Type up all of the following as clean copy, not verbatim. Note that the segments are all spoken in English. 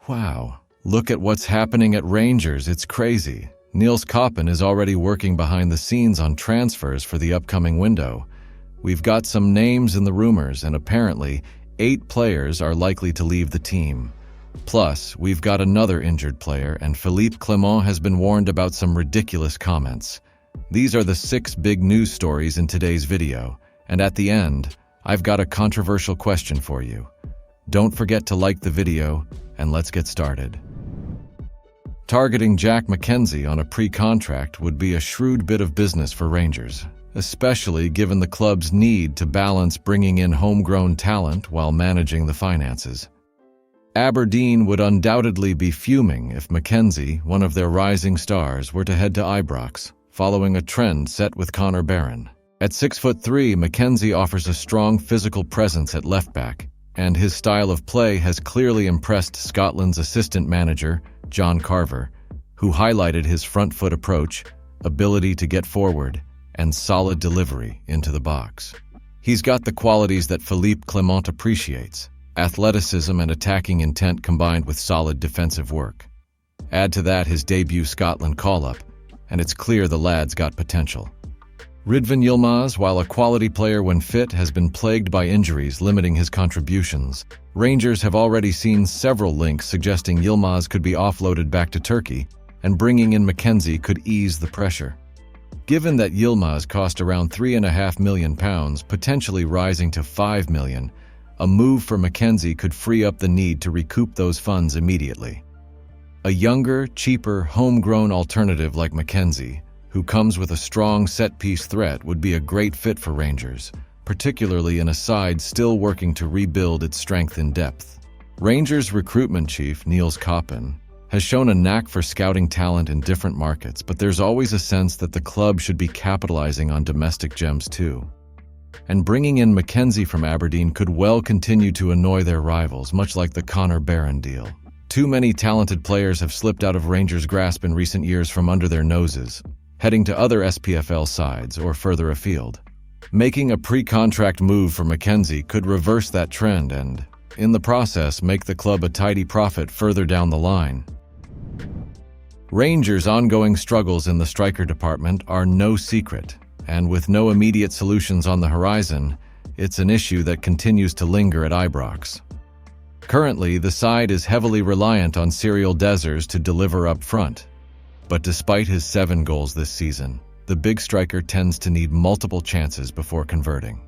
Wow, look at what's happening at Rangers, it's crazy. Niels Koppen is already working behind the scenes on transfers for the upcoming window. We've got some names in the rumors, and apparently 8 players are likely to leave the team. Plus, we've got another injured player, and Philippe Clement has been warned about some ridiculous comments. These are the 6 big news stories in today's video, and at the end, I've got a controversial question for you. Don't forget to like the video, and let's get started. Targeting Jack McKenzie on a pre-contract would be a shrewd bit of business for Rangers, especially given the club's need to balance bringing in homegrown talent while managing the finances. Aberdeen would undoubtedly be fuming if McKenzie, one of their rising stars, were to head to Ibrox, following a trend set with Connor Barron. At 6'3", McKenzie offers a strong physical presence at left-back, and his style of play has clearly impressed Scotland's assistant manager, John Carver, who highlighted his front-foot approach, ability to get forward, and solid delivery into the box. He's got the qualities that Philippe Clement appreciates: athleticism and attacking intent combined with solid defensive work. Add to that his debut Scotland call-up, and it's clear the lad's got potential. Ridvan Yilmaz, while a quality player when fit, has been plagued by injuries limiting his contributions. Rangers have already seen several links suggesting Yilmaz could be offloaded back to Turkey, and bringing in McKenzie could ease the pressure. Given that Yilmaz cost around £3.5 million, potentially rising to £5 million, a move for McKenzie could free up the need to recoup those funds immediately. A younger, cheaper, homegrown alternative like McKenzie, who comes with a strong set-piece threat, would be a great fit for Rangers, particularly in a side still working to rebuild its strength in depth. Rangers recruitment chief Niels Koppen has shown a knack for scouting talent in different markets, but there's always a sense that the club should be capitalizing on domestic gems too. And bringing in McKenzie from Aberdeen could well continue to annoy their rivals, much like the Connor Barron deal. Too many talented players have slipped out of Rangers' grasp in recent years from under their noses, heading to other SPFL sides or further afield. Making a pre-contract move for McKenzie could reverse that trend and, in the process, make the club a tidy profit further down the line. Rangers' ongoing struggles in the striker department are no secret, and with no immediate solutions on the horizon, it's an issue that continues to linger at Ibrox. Currently, the side is heavily reliant on Cyril Dessers to deliver up front, but despite his 7 goals this season, the big striker tends to need multiple chances before converting.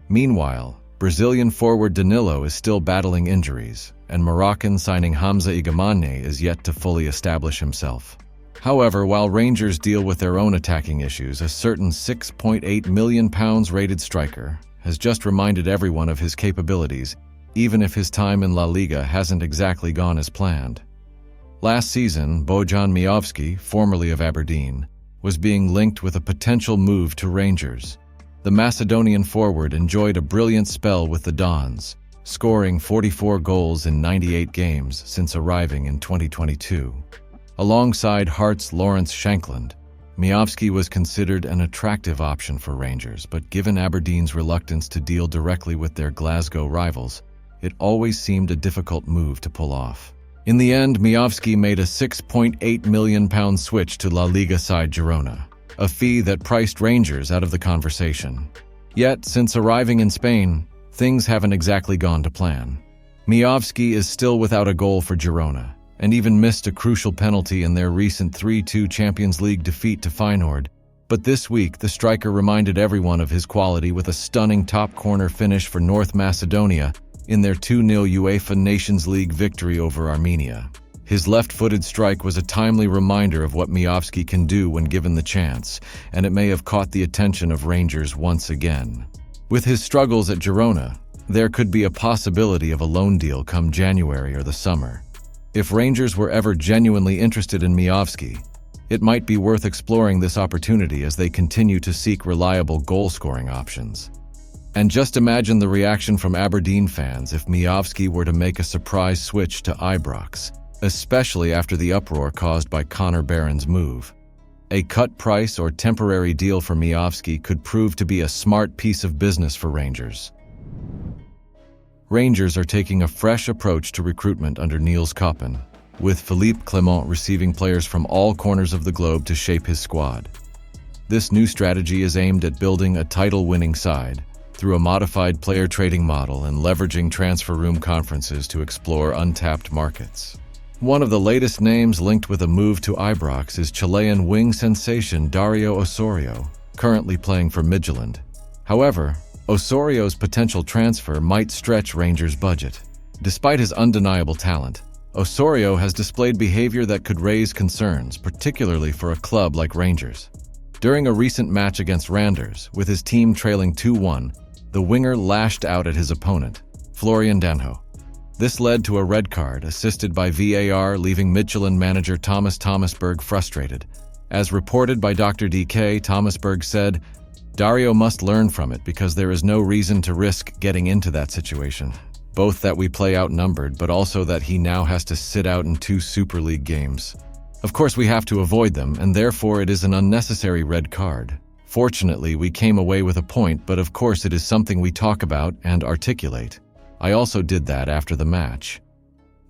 Meanwhile, Brazilian forward Danilo is still battling injuries, and Moroccan signing Hamza Igamane is yet to fully establish himself. However, while Rangers deal with their own attacking issues, a certain £6.8 million rated striker has just reminded everyone of his capabilities, even if his time in La Liga hasn't exactly gone as planned. Last season, Bojan Meowski, formerly of Aberdeen, was being linked with a potential move to Rangers. The Macedonian forward enjoyed a brilliant spell with the Dons, scoring 44 goals in 98 games since arriving in 2022. Alongside Hearts' Lawrence Shankland, Meowski was considered an attractive option for Rangers, but given Aberdeen's reluctance to deal directly with their Glasgow rivals, it always seemed a difficult move to pull off. In the end, Meowski made a £6.8 million switch to La Liga side Girona, a fee that priced Rangers out of the conversation. Yet, since arriving in Spain, things haven't exactly gone to plan. Meowski is still without a goal for Girona, and even missed a crucial penalty in their recent 3-2 Champions League defeat to Feyenoord. But this week, the striker reminded everyone of his quality with a stunning top corner finish for North Macedonia in their 2-0 UEFA Nations League victory over Armenia. His left-footed strike was a timely reminder of what Meowski can do when given the chance, and it may have caught the attention of Rangers once again. With his struggles at Girona, there could be a possibility of a loan deal come January or the summer. If Rangers were ever genuinely interested in Meowski, it might be worth exploring this opportunity as they continue to seek reliable goal-scoring options. And just imagine the reaction from Aberdeen fans if Meowski were to make a surprise switch to Ibrox, especially after the uproar caused by Connor Barron's move. A cut price or temporary deal for Meowski could prove to be a smart piece of business for Rangers. Rangers are taking a fresh approach to recruitment under Niels Koppen, with Philippe Clement receiving players from all corners of the globe to shape his squad. This new strategy is aimed at building a title-winning side through a modified player trading model and leveraging transfer room conferences to explore untapped markets. One of the latest names linked with a move to Ibrox is Chilean wing sensation Dario Osorio, currently playing for Midtjylland. However, Osorio's potential transfer might stretch Rangers' budget. Despite his undeniable talent, Osorio has displayed behavior that could raise concerns, particularly for a club like Rangers. During a recent match against Randers, with his team trailing 2-1, the winger lashed out at his opponent, Florian Danho. This led to a red card, assisted by VAR, leaving Midtjylland manager Thomas Thomasberg frustrated. As reported by Dr. DK, Thomasberg said, "Dario must learn from it because there is no reason to risk getting into that situation. Both that we play outnumbered, but also that he now has to sit out in 2 Super League games. Of course we have to avoid them, and therefore it is an unnecessary red card. Fortunately, we came away with a point, but of course it is something we talk about and articulate. I also did that after the match."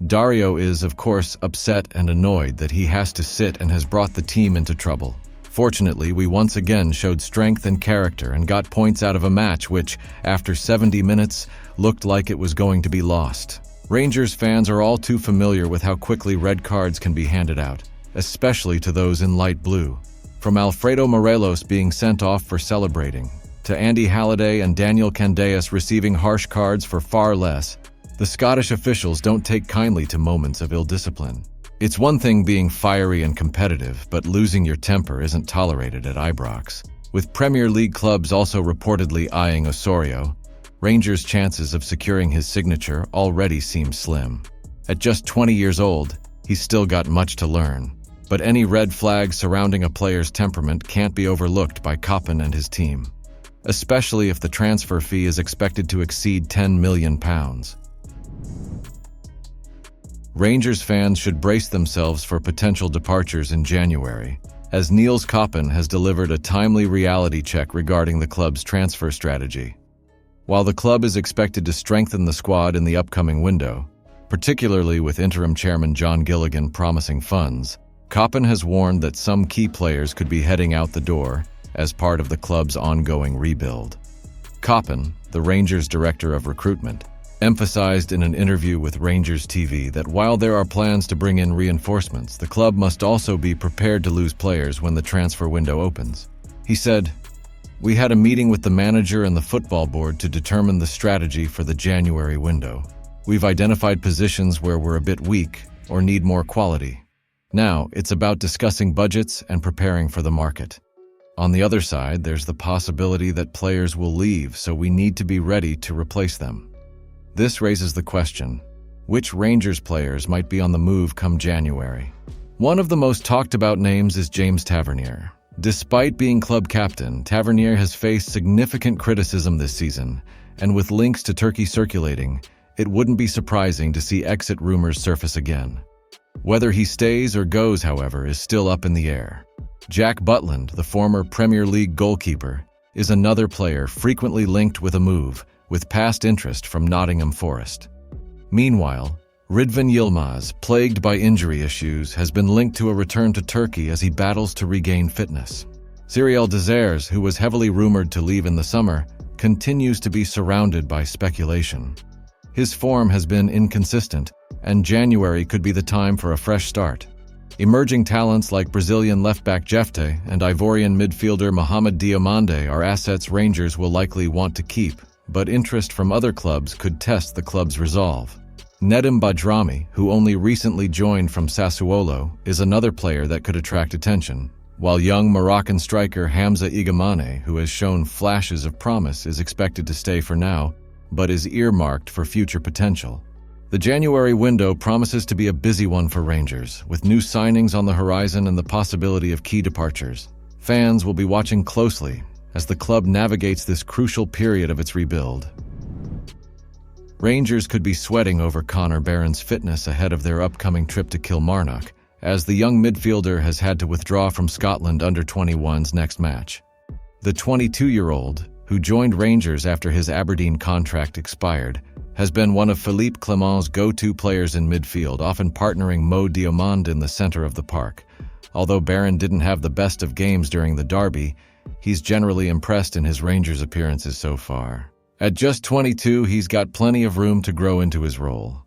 Dario is, of course, upset and annoyed that he has to sit and has brought the team into trouble. Fortunately, we once again showed strength and character and got points out of a match which, after 70 minutes, looked like it was going to be lost. Rangers fans are all too familiar with how quickly red cards can be handed out, especially to those in light blue. From Alfredo Morelos being sent off for celebrating, to Andy Halliday and Daniel Candeias receiving harsh cards for far less, the Scottish officials don't take kindly to moments of ill discipline. It's one thing being fiery and competitive, but losing your temper isn't tolerated at Ibrox. With Premier League clubs also reportedly eyeing Osorio, Rangers' chances of securing his signature already seem slim. At just 20 years old, he's still got much to learn. But any red flags surrounding a player's temperament can't be overlooked by Koppen and his team, especially if the transfer fee is expected to exceed £10 million. Rangers fans should brace themselves for potential departures in January, as Niels Koppen has delivered a timely reality check regarding the club's transfer strategy. While the club is expected to strengthen the squad in the upcoming window, particularly with interim chairman John Gilligan promising funds, Koppen has warned that some key players could be heading out the door as part of the club's ongoing rebuild. Koppen, the Rangers' director of recruitment, emphasized in an interview with Rangers TV that while there are plans to bring in reinforcements, the club must also be prepared to lose players when the transfer window opens. He said, "We had a meeting with the manager and the football board to determine the strategy for the January window. We've identified positions where we're a bit weak or need more quality. Now, it's about discussing budgets and preparing for the market. On the other side, there's the possibility that players will leave, so we need to be ready to replace them. This raises the question, which Rangers players might be on the move come January? One of the most talked about names is James Tavernier. Despite being club captain, Tavernier has faced significant criticism this season, and with links to Turkey circulating, it wouldn't be surprising to see exit rumors surface again. Whether he stays or goes, however, is still up in the air. Jack Butland, the former Premier League goalkeeper, is another player frequently linked with a move, with past interest from Nottingham Forest. Meanwhile, Ridvan Yilmaz, plagued by injury issues, has been linked to a return to Turkey as he battles to regain fitness. Cyriel Désiré, who was heavily rumored to leave in the summer, continues to be surrounded by speculation. His form has been inconsistent, and January could be the time for a fresh start. Emerging talents like Brazilian left-back Jefte and Ivorian midfielder Mohamed Diomande are assets Rangers will likely want to keep, but interest from other clubs could test the club's resolve. Nedim Badrami, who only recently joined from Sassuolo, is another player that could attract attention, while young Moroccan striker Hamza Igamane, who has shown flashes of promise, is expected to stay for now, but is earmarked for future potential. The January window promises to be a busy one for Rangers, with new signings on the horizon and the possibility of key departures. Fans will be watching closely as the club navigates this crucial period of its rebuild. Rangers could be sweating over Connor Barron's fitness ahead of their upcoming trip to Kilmarnock, as the young midfielder has had to withdraw from Scotland under-21's next match. The 22-year-old, who joined Rangers after his Aberdeen contract expired, has been one of Philippe Clement's go-to players in midfield, often partnering Mo Diomande in the center of the park. Although Barron didn't have the best of games during the derby, he's generally impressed in his Rangers appearances so far. At just 22, he's got plenty of room to grow into his role.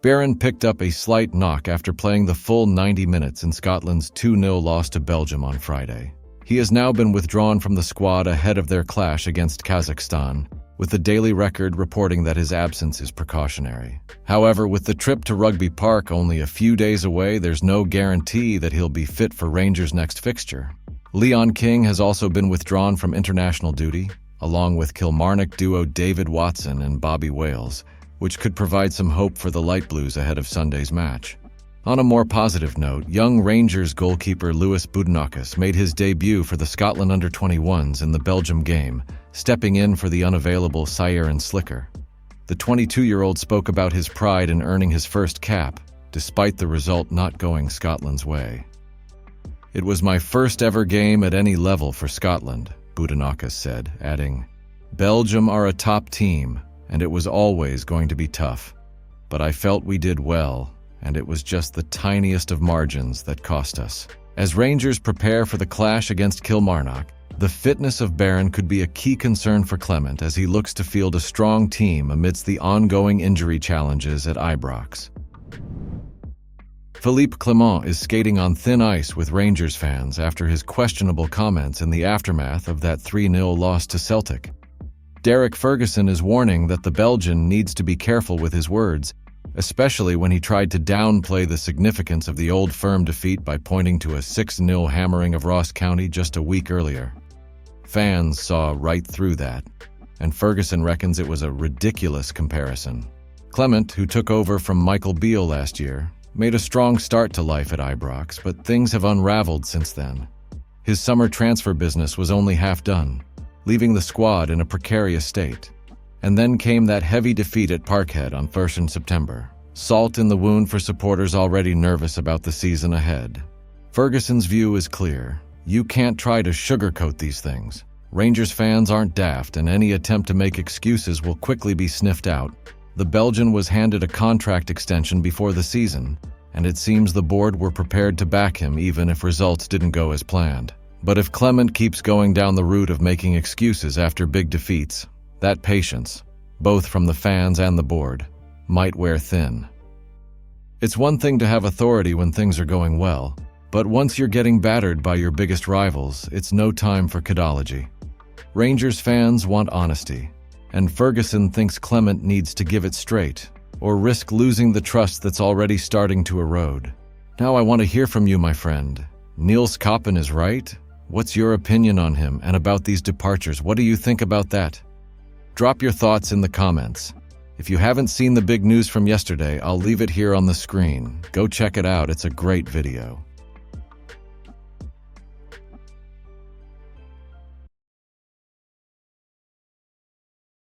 Barron picked up a slight knock after playing the full 90 minutes in Scotland's 2-0 loss to Belgium on Friday. He has now been withdrawn from the squad ahead of their clash against Kazakhstan, with the Daily Record reporting that his absence is precautionary. However, with the trip to Rugby Park only a few days away, there's no guarantee that he'll be fit for Rangers' next fixture. Leon King has also been withdrawn from international duty, along with Kilmarnock duo David Watson and Bobby Wales, which could provide some hope for the Light Blues ahead of Sunday's match. On a more positive note, young Rangers goalkeeper Louis Boudinakis made his debut for the Scotland under-21s in the Belgium game, stepping in for the unavailable Cyeran Slicker. The 22-year-old spoke about his pride in earning his first cap, despite the result not going Scotland's way. "It was my first ever game at any level for Scotland," Boudinakis said, adding, "Belgium are a top team, and it was always going to be tough. But I felt we did well, and it was just the tiniest of margins that cost us." As Rangers prepare for the clash against Kilmarnock, the fitness of Barron could be a key concern for Clement as he looks to field a strong team amidst the ongoing injury challenges at Ibrox. Philippe Clement is skating on thin ice with Rangers fans after his questionable comments in the aftermath of that 3-0 loss to Celtic. Derek Ferguson is warning that the Belgian needs to be careful with his words, especially when he tried to downplay the significance of the Old Firm defeat by pointing to a 6-0 hammering of Ross County just a week earlier. Fans saw right through that, and Ferguson reckons it was a ridiculous comparison. Clement, who took over from Michael Beale last year, made a strong start to life at Ibrox, but things have unraveled since then. His summer transfer business was only half done, leaving the squad in a precarious state. And then came that heavy defeat at Parkhead on 1st September. Salt in the wound for supporters already nervous about the season ahead. Ferguson's view is clear. You can't try to sugarcoat these things. Rangers fans aren't daft, and any attempt to make excuses will quickly be sniffed out. The Belgian was handed a contract extension before the season, and it seems the board were prepared to back him even if results didn't go as planned. But if Clement keeps going down the route of making excuses after big defeats, that patience, both from the fans and the board, might wear thin. It's one thing to have authority when things are going well, but once you're getting battered by your biggest rivals, it's no time for caudology. Rangers fans want honesty, and Ferguson thinks Clement needs to give it straight, or risk losing the trust that's already starting to erode. Now I want to hear from you, my friend. Niels Koppen is right? What's your opinion on him and about these departures? What do you think about that? Drop your thoughts in the comments. If you haven't seen the big news from yesterday, I'll leave it here on the screen. Go check it out, it's a great video.